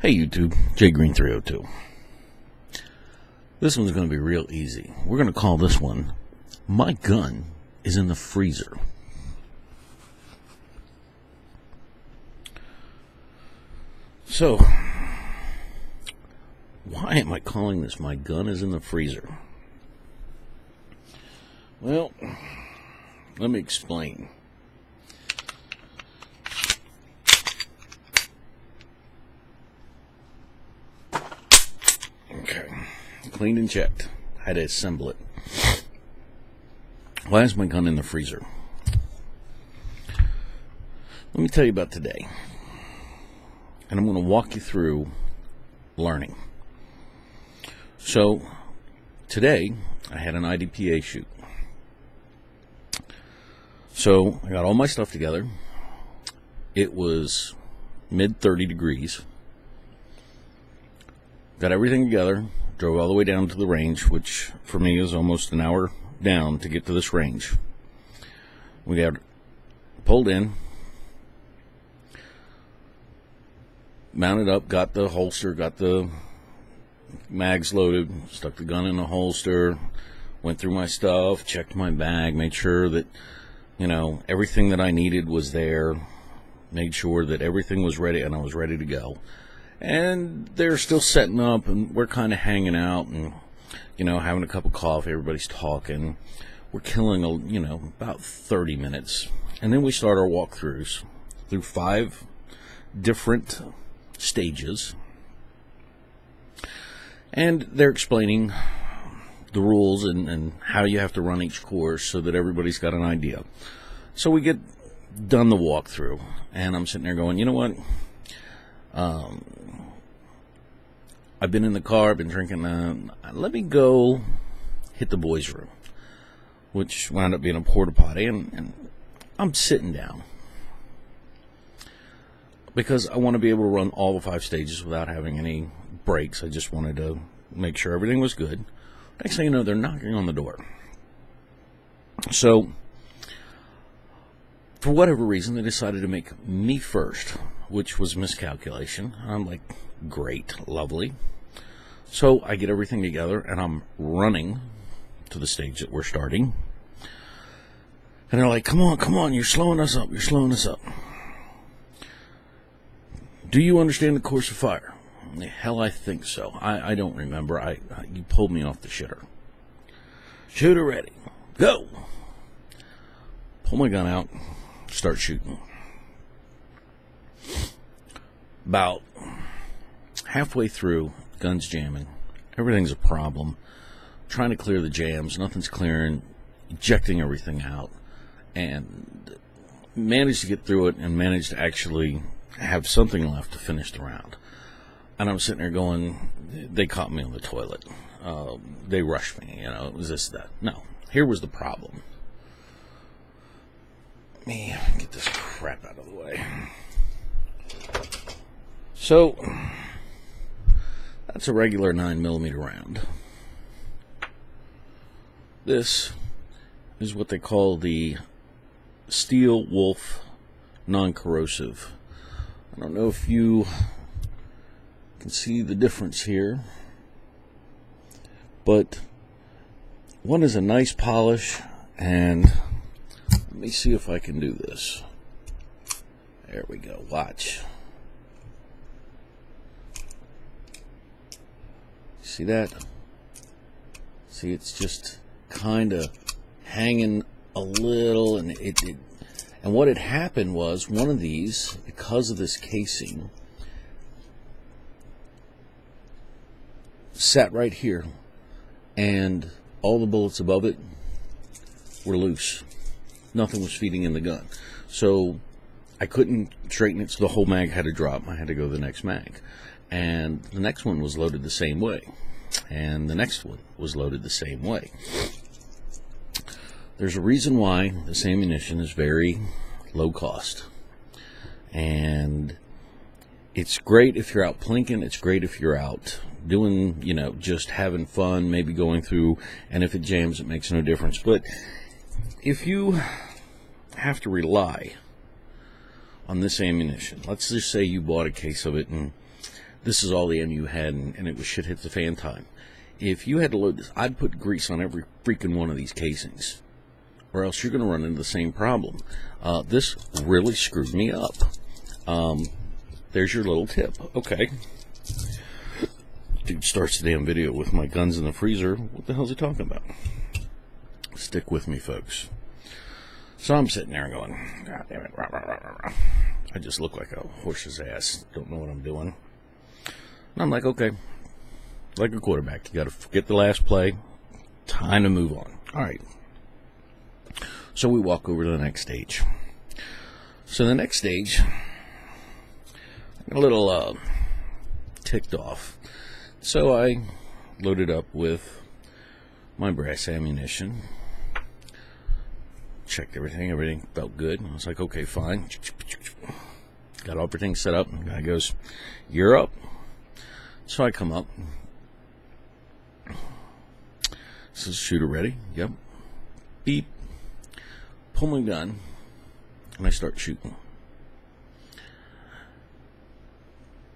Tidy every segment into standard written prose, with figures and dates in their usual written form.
Hey YouTube, JGreen302. This one's going to be real easy. We're going to call this one, My Gun is in the Freezer. So, why am I calling this My Gun is in the Freezer? Well, let me explain. Okay, cleaned and checked. Had to assemble it. Why is my gun in the freezer? Let me tell you about today. And I'm going to walk you through learning. So, today, I had an IDPA shoot. So, I got all my stuff together. It was mid 30 degrees. Got everything together, drove all the way down to the range, which for me is almost an hour down to get to this range. We got pulled in, mounted up, got the holster, got the mags loaded, stuck the gun in the holster, went through my stuff, checked my bag, made sure that, everything that I needed was there, made sure that everything was ready, and I was ready to go. And they're still setting up, and we're kind of hanging out and, having a cup of coffee. Everybody's talking. We're killing, about 30 minutes. And then we start our walkthroughs through 5 different stages. And they're explaining the rules and how you have to run each course so that everybody's got an idea. So we get done the walkthrough, and I'm sitting there going, you know what? I've been in the car, I've been drinking, let me go hit the boys' room, which wound up being a porta potty, and I'm sitting down because I want to be able to run all the 5 stages without having any breaks. I just wanted to make sure everything was good. Next thing you know, they're knocking on the door. So, for whatever reason, they decided to make me first, which was a miscalculation. I'm like, great, lovely. So I get everything together, and I'm running to the stage that we're starting. And they're like, come on, you're slowing us up, Do you understand the course of fire? Hell, I think so. I don't remember. You pulled me off the shitter. Shooter ready. Go! Pull my gun out, start shooting. About halfway through, gun's jamming. Everything's a problem. Trying to clear the jams. Nothing's clearing. Ejecting everything out. And managed to get through it and managed to actually have something left to finish the round. And I'm sitting there going, they caught me on the toilet. They rushed me. It was this, that. No. Here was the problem. Let me get this crap out of the way. So, that's a regular 9mm round. This is what they call the Steel Wolf non-corrosive. I don't know if you can see the difference here, but one is a nice polish, and let me see if I can do this. There we go, watch. See that? See, it's just kind of hanging a little, and and what had happened was one of these, because of this casing, sat right here, and all the bullets above it were loose. Nothing was feeding in the gun. So I couldn't straighten it, so the whole mag had to drop. I had to go to the next mag. And the next one was loaded the same way. And the next one was loaded the same way. There's a reason why this ammunition is very low cost. And it's great if you're out plinking. It's great if you're out doing, just having fun, maybe going through. And if it jams, it makes no difference. But if you have to rely on this ammunition, let's just say you bought a case of it and this is all the ammo you had, and it was shit hit the fan time. If you had to load this, I'd put grease on every freaking one of these casings, or else you're going to run into the same problem. This really screwed me up. There's your little tip. Okay. Dude starts the damn video with my guns in the freezer. What the hell's he talking about? Stick with me, folks. So I'm sitting there going, God damn it. Rah, rah, rah, rah, rah. I just look like a horse's ass. Don't know what I'm doing. And I'm like, okay. Like a quarterback. You got to get the last play. Time to move on. All right. So we walk over to the next stage. So the next stage, a little ticked off. So I loaded up with my brass ammunition. Checked everything. Everything felt good. I was like, okay, fine. Got everything set up. The guy goes, you're up. So I come up. Says, shooter ready? Yep. Beep. Pull my gun. And I start shooting.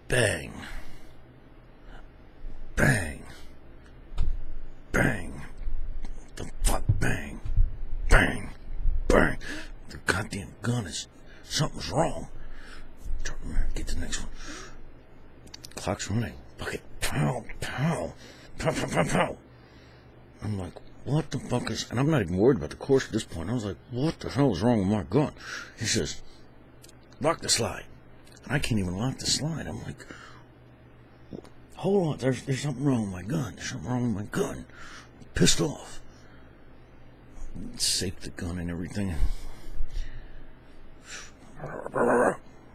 Bang. Bang. Bang. The fuck bang. Bang. Bang. The goddamn gun is... Something's wrong. Get the next one. Clock's running. Fuck it. Pow. Pow. Pow, pow, pow, pow. I'm like, what the fuck is... And I'm not even worried about the course at this point. I was like, what the hell is wrong with my gun? He says, lock the slide. And I can't even lock the slide. I'm like, hold on. There's something wrong with my gun. There's something wrong with my gun. I'm pissed off. Safe the gun and everything.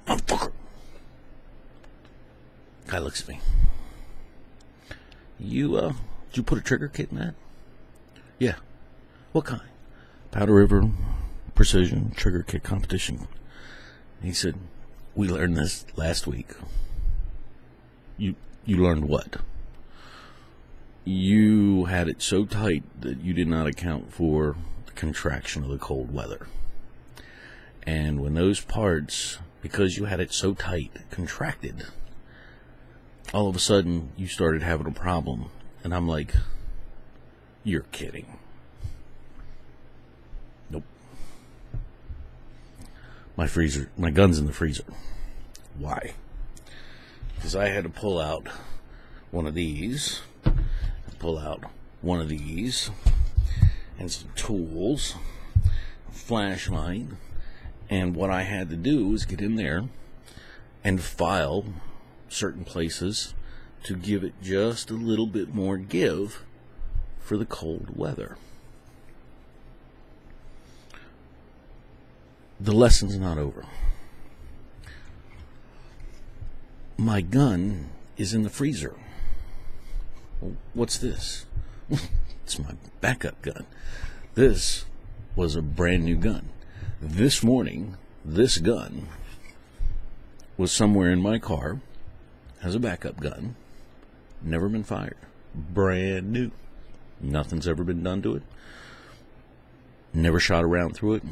Motherfucker. Guy looks at me. Did you put a trigger kit in that? Yeah. What kind? Powder River Precision Trigger Kit Competition. And he said, we learned this last week. You learned what? You had it so tight that you did not account for the contraction of the cold weather. And when those parts, because you had it so tight, contracted, all of a sudden you started having a problem. And I'm like, you're kidding. Nope. My gun's in the freezer. Why? Because I had to pull out one of these, pull out one of these, and some tools, a flashlight, and what I had to do was get in there and file certain places to give it just a little bit more give for the cold weather. The lesson's not over. My gun is in the freezer. Well, what's this? It's my backup gun. This was a brand new gun. This morning, this gun was somewhere in my car as a backup gun. Never been fired. Brand new. Nothing's ever been done to it. Never shot around through it.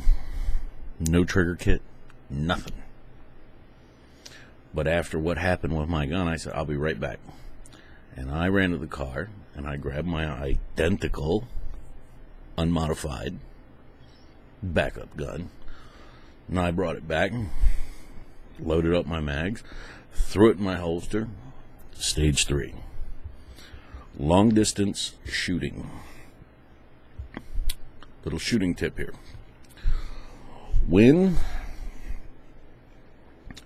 No trigger kit. Nothing. But after what happened with my gun, I said, I'll be right back. And I ran to the car, and I grabbed my identical, unmodified backup gun. And I brought it back, loaded up my mags, threw it in my holster. Stage 3. Long distance shooting. Little shooting tip here. When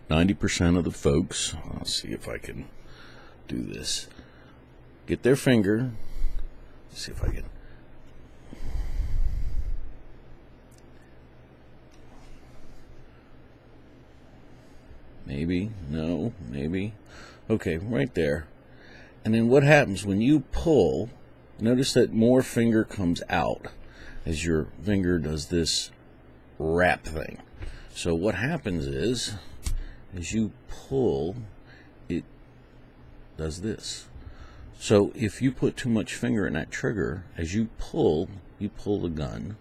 90% of the folks, I'll see if I can do this, get their finger, see if I can, maybe, no, maybe, okay, right there. And then what happens when you pull, notice that more finger comes out as your finger does this wrap thing. So what happens is, as you pull, it does this. So if you put too much finger in that trigger, as you pull the gun.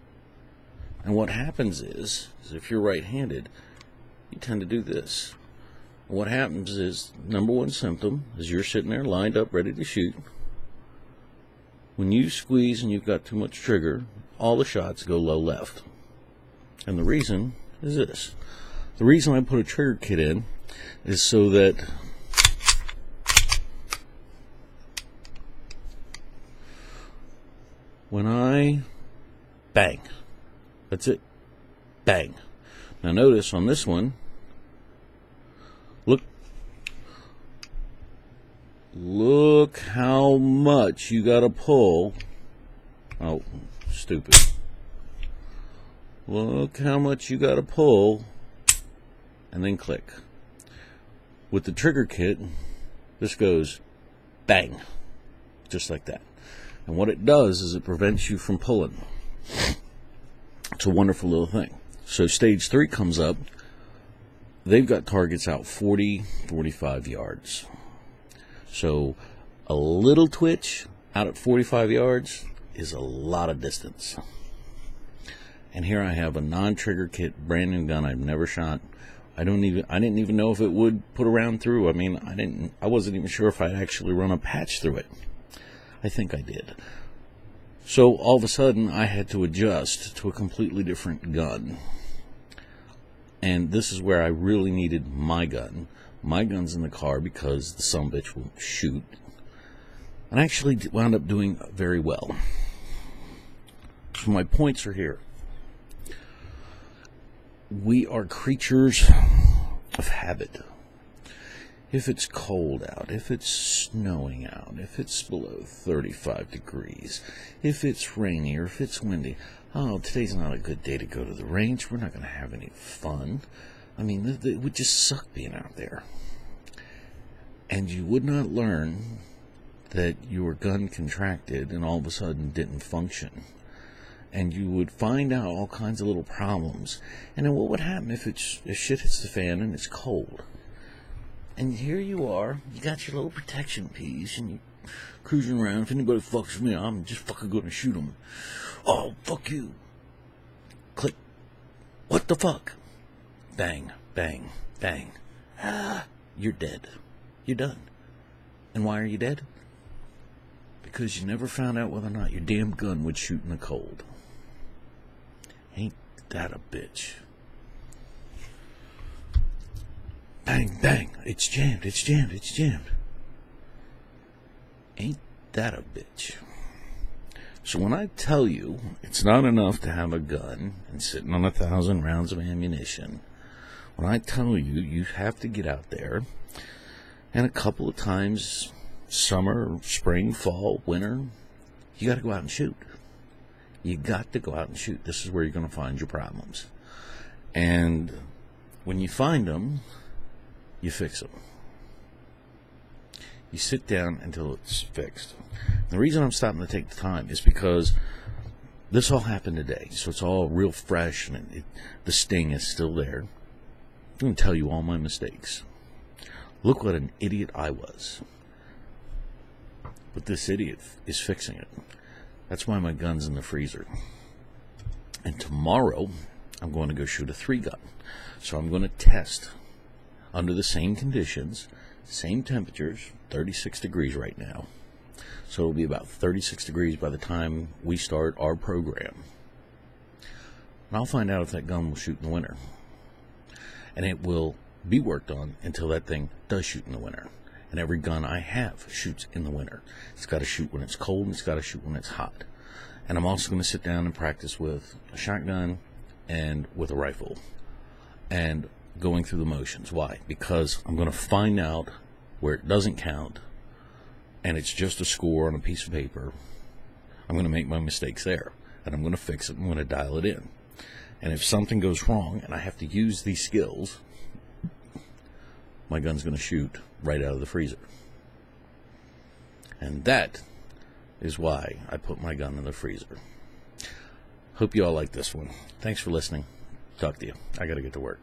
And what happens is if you're right-handed, you tend to do this. What happens is, number one symptom is you're sitting there lined up ready to shoot. When you squeeze and you've got too much trigger, all the shots go low left. And the reason is this. The reason I put a trigger kit in is so that when I bang, that's it, bang. Now notice on this one, look how much you gotta pull. Oh, stupid. Look how much you gotta pull and then click. With the trigger kit, this goes bang, just like that. And what it does is it prevents you from pulling. It's a wonderful little thing. So stage 3 comes up. They've got targets out 40, 45 yards. So a little twitch out at 45 yards is a lot of distance. And here I have a non-trigger kit, brand new gun I've never shot. I didn't even know if it would put a round through. I mean, I wasn't even sure if I'd actually run a patch through it. I think I did. So all of a sudden I had to adjust to a completely different gun. And this is where I really needed my gun. My gun's in the car because the sumbitch won't shoot. And I actually wound up doing very well. So my points are here. We are creatures of habit. If it's cold out, if it's snowing out, if it's below 35 degrees, if it's rainy or if it's windy, oh, today's not a good day to go to the range. We're not going to have any fun. I mean, it would just suck being out there. And you would not learn that your gun contracted and all of a sudden didn't function. And you would find out all kinds of little problems. And then what would happen if shit hits the fan and it's cold? And here you are, you got your little protection piece, and you cruising around. If anybody fucks with me, I'm just fucking going to shoot them. Oh, fuck you. Click. What the fuck? Bang, bang, bang. Ah, you're dead. You're done. And why are you dead? Because you never found out whether or not your damn gun would shoot in the cold. Ain't that a bitch? Bang, bang. It's jammed, it's jammed, it's jammed. Ain't that a bitch? So when I tell you it's not enough to have a gun and sitting on 1,000 rounds of ammunition, when I tell you you have to get out there, and a couple of times, summer, spring, fall, winter, you got to go out and shoot. You got to go out and shoot. This is where you're going to find your problems. And when you find them, you fix them. You sit down until it's fixed. The reason I'm stopping to take the time is because this all happened today, so it's all real fresh, and the sting is still there. I'm going to tell you all my mistakes. Look what an idiot I was. But this idiot is fixing it. That's why my gun's in the freezer. And tomorrow, I'm going to go shoot a 3-gun. So I'm going to test under the same conditions, same temperatures, 36 degrees right now. So it'll be about 36 degrees by the time we start our program. And I'll find out if that gun will shoot in the winter. And it will be worked on until that thing does shoot in the winter. And every gun I have shoots in the winter. It's got to shoot when it's cold, and it's got to shoot when it's hot. And I'm also going to sit down and practice with a shotgun and with a rifle. And going through the motions. Why? Because I'm going to find out where it doesn't count, and it's just a score on a piece of paper. I'm going to make my mistakes there, and I'm going to fix it. I'm going to dial it in. And if something goes wrong and I have to use these skills, my gun's going to shoot right out of the freezer. And that is why I put my gun in the freezer. Hope you all like this one. Thanks for listening. Talk to you. I got to get to work.